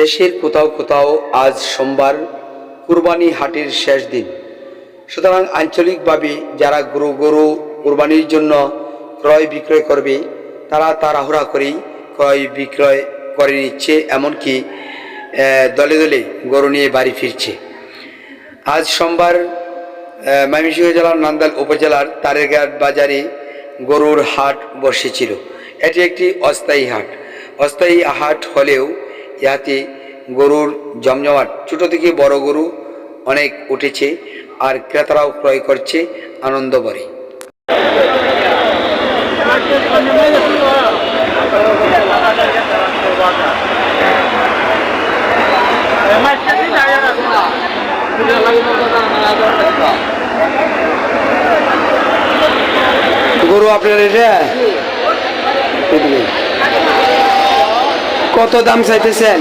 দেশের কোথাও কোথাও আজ সোমবার কুরবানি হাটের শেষ দিন। সুতরাং আঞ্চলিকভাবে যারা গরু কুরবানির জন্য ক্রয় বিক্রয় করবে তারা তাড়াহুড়া করেই ক্রয় বিক্রয় করে নিচ্ছে, এমনকি দলে দলে গরু নিয়ে বাড়ি ফিরছে। আজ সোমবার ময়মনসিংহ জেলার নান্দাইল উপজেলার তারেরঘাট বাজারে গরুর হাট বসেছিল। এটি একটি অস্থায়ী হাট হলেও ইহাতে গরুর জমজমাট। ছোট থেকে বড় গরু অনেক উঠেছে, আর ক্রেতারাও ক্রয় করছে আনন্দ ভরে। গরু আপনার এটা কত দাম চাইতেছেন?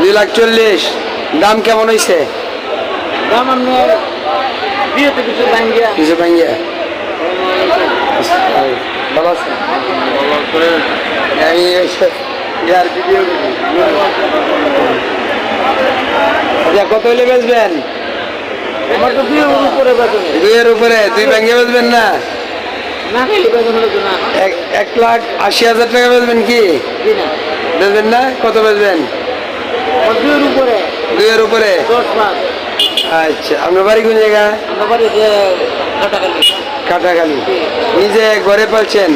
2,40,000। দাম কেমন হয়েছে? কিছু ভাঙ্গিয়া ভালো আছে। কত হইলে বেচবেন? 2,000 উপরে। 2 ভাঙ্গিয়ে বেচবেন না? 1,80,000 টাকা বেচবেন কি? বেচবেন না? কত বেচবেন? 2,000 উপরে। আচ্ছা, আপনার বাড়ি কোন জায়গা? কাটাখালি। নিজে ঘরে পালছেন?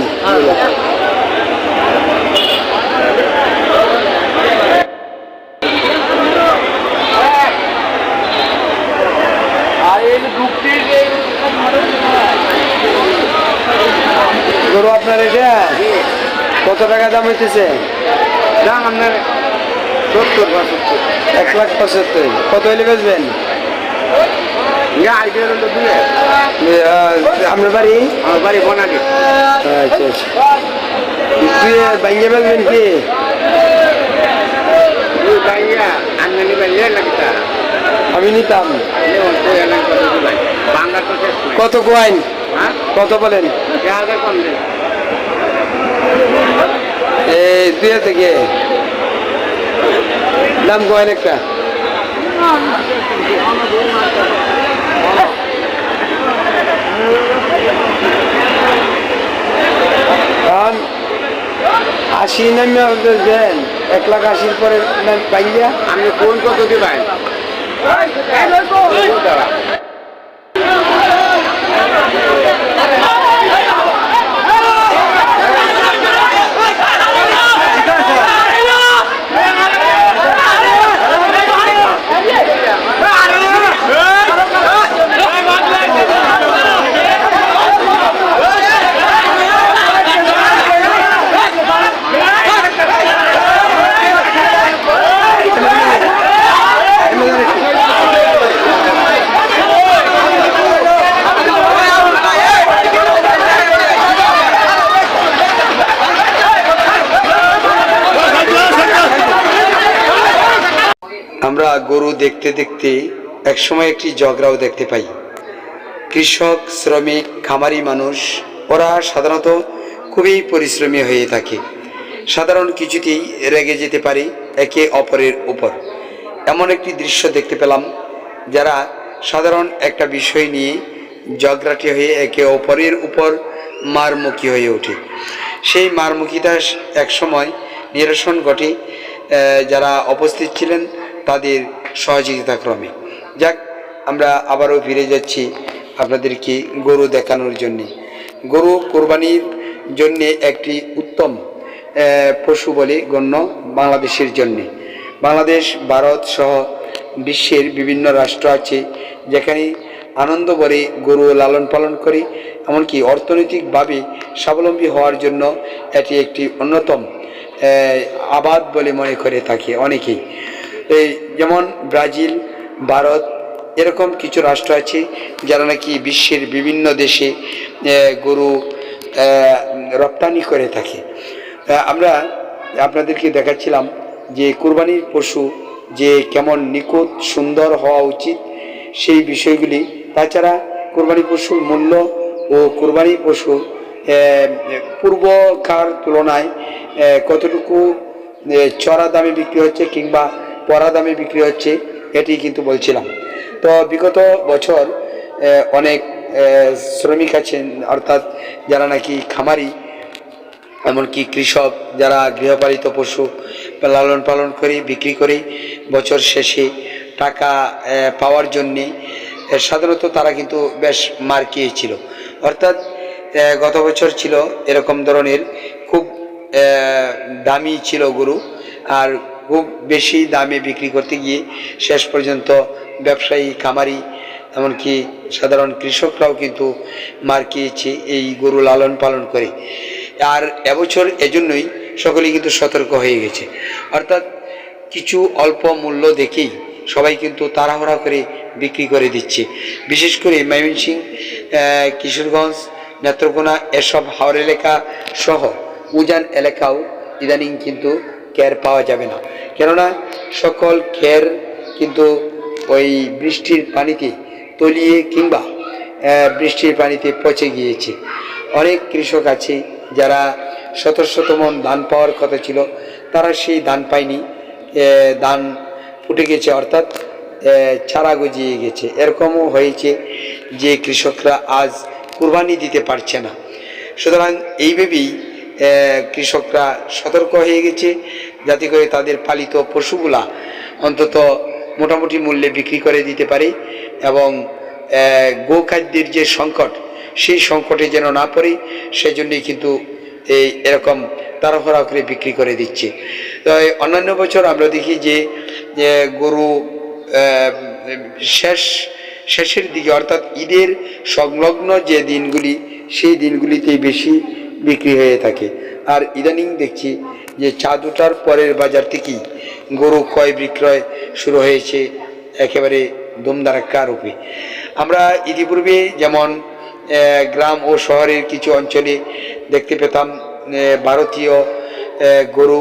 গরু আপনার এটা কত টাকা দাম হইতেছে? দাম আপনার 70-75। 1,75,000। কত হইলে বেচবেন? আপনার বাড়ি? আমার বাড়ি বনানি। আচ্ছা আচ্ছা, ভাঙ্গে বেচবেন কি? আমি নিতাম। কত কোয়াইন? কত বলেন? এই 2 থেকে দাম কোয়াইন একটা। কারণ 80 নামে দেন, 1,80,000 পরে পাইয়া আমি কোন কত দিবেন? আমরা গরু দেখতে দেখতে একসময় একটি ঝগড়াও দেখতে পাই। কৃষক, শ্রমিক, খামারি মানুষ ওরা সাধারণত খুবই পরিশ্রমী হয়ে থাকে। সাধারণ কিছুতেই রেগে যেতে পারে একে অপরের উপর। এমন একটি দৃশ্য দেখতে পেলাম, যারা সাধারণ একটা বিষয় নিয়ে ঝগড়াটি হয়ে একে অপরের উপর মারমুখী হয়ে ওঠে। সেই মারমুখিতা একসময় নিরসন ঘটে যারা উপস্থিত ছিলেন তাদের সহযোগিতা ক্রমে। যাক, আমরা আবারও ফিরে যাচ্ছি আপনাদেরকে গরু দেখানোর জন্যে। গরু কোরবানির জন্যে একটি উত্তম পশু বলে গণ্য বাংলাদেশের জন্যে। বাংলাদেশ, ভারত সহ বিশ্বের বিভিন্ন রাষ্ট্র আছে যেখানে আনন্দ করে গরু লালন পালন করে, এমনকি অর্থনৈতিকভাবে স্বাবলম্বী হওয়ার জন্য এটি একটি অন্যতম আবাদ বলে মনে করে থাকে অনেকেই। যেমন ব্রাজিল, ভারত এরকম কিছু রাষ্ট্র আছে যারা নাকি বিশ্বের বিভিন্ন দেশে গরু রপ্তানি করে থাকে। আমরা আপনাদেরকে দেখাচ্ছিলাম যে কুরবানির পশু যে কেমন নিখুঁত সুন্দর হওয়া উচিত সেই বিষয়গুলি। তাছাড়া কুরবানি পশুর মূল্য ও কুরবানি পশু পূর্বকার তুলনায় কতটুকু চড়া দামে বিক্রি হচ্ছে কিংবা পড়া দামে বিক্রি হচ্ছে এটি কিন্তু বলছিলাম। তো বিগত বছর অনেক শ্রমিক আছেন, অর্থাৎ যারা নাকি খামারি, এমনকি কৃষক যারা গৃহপালিত পশু লালন পালন করে বিক্রি করে বছর শেষে টাকা পাওয়ার জন্যে সাধারণত তারা কিন্তু বেশ মার খেয়েছিল। অর্থাৎ গত বছর ছিল এরকম ধরনের খুব দামি ছিল গরু, আর খুব বেশি দামে বিক্রি করতে গিয়ে শেষ পর্যন্ত ব্যবসায়ী খামারি এমনকি সাধারণ কৃষকরাও কিন্তু মার খেয়েছে এই গরু লালন পালন করে। আর এবছর এজন্যই সকলেই কিন্তু সতর্ক হয়ে গেছে, অর্থাৎ কিছু অল্প মূল্য দেখেই সবাই কিন্তু তাড়াহুড়া করে বিক্রি করে দিচ্ছে। বিশেষ করে ময়মনসিংহ, কিশোরগঞ্জ, নেত্রকোনা এসব হাওর এলাকা সহ উজান এলাকাও ইদানিং কিন্তু খের পাওয়া যাবে না, কেননা সকল খের কিন্তু ওই বৃষ্টির পানিতে তলিয়ে কিংবা বৃষ্টির পানিতে পচে গিয়েছে। অনেক কৃষক আছে যারা শত শত মন ধান পাওয়ার কথা ছিল, তারা সেই ধান পায়নি, ধান ফুটে গেছে, অর্থাৎ চারা গজিয়ে গেছে। এরকমও হয়েছে যে কৃষকরা আজ কুরবানি দিতে পারছে না। সুতরাং এইভাবেই কৃষকরা সতর্ক হয়ে গেছে যাতে করে তাদের পালিত পশুগুলা অন্তত মোটামুটি মূল্যে বিক্রি করে দিতে পারে এবং গোখাদ্যের যে সংকট সেই সংকটে যেন না পড়ে, সেজন্যই কিন্তু এরকম তাড়াহুড়া করে বিক্রি করে দিচ্ছে। তো অন্যান্য বছর আমরা দেখি যে গরু শেষের দিকে, অর্থাৎ ঈদের সংলগ্ন যে দিনগুলি সেই দিনগুলিতেই বেশি বিক্রি হয়ে থাকে। আর ইদানিং দেখছি যে চাঁদ ওঠার পরের বাজার থেকেই গরু ক্রয় বিক্রয় শুরু হয়েছে একেবারে ধুমধারাক্কা রূপে। আমরা ইতিপূর্বে যেমন গ্রাম ও শহরের কিছু অঞ্চলে দেখতে পেতাম ভারতীয় গরু,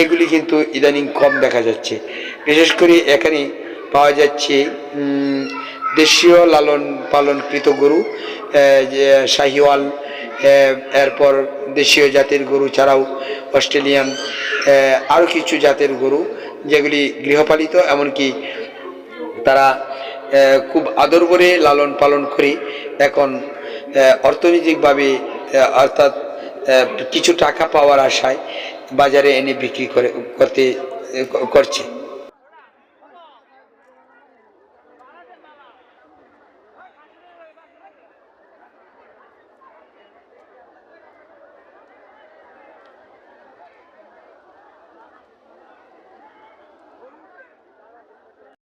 এগুলি কিন্তু ইদানিং কম দেখা যাচ্ছে। বিশেষ করে এখানে পাওয়া যাচ্ছে দেশীয় লালন পালনকৃত গরু, শাহিওয়াল, এরপর দেশীয় জাতের গরু ছাড়াও অস্ট্রেলিয়ান আরও কিছু জাতের গরু যেগুলি গৃহপালিত, এমনকি তারা খুব আদর করে লালন পালন করে এখন অর্থনৈতিকভাবে অর্থাৎ কিছু টাকা পাওয়ার আশায় বাজারে এনে বিক্রি করছে।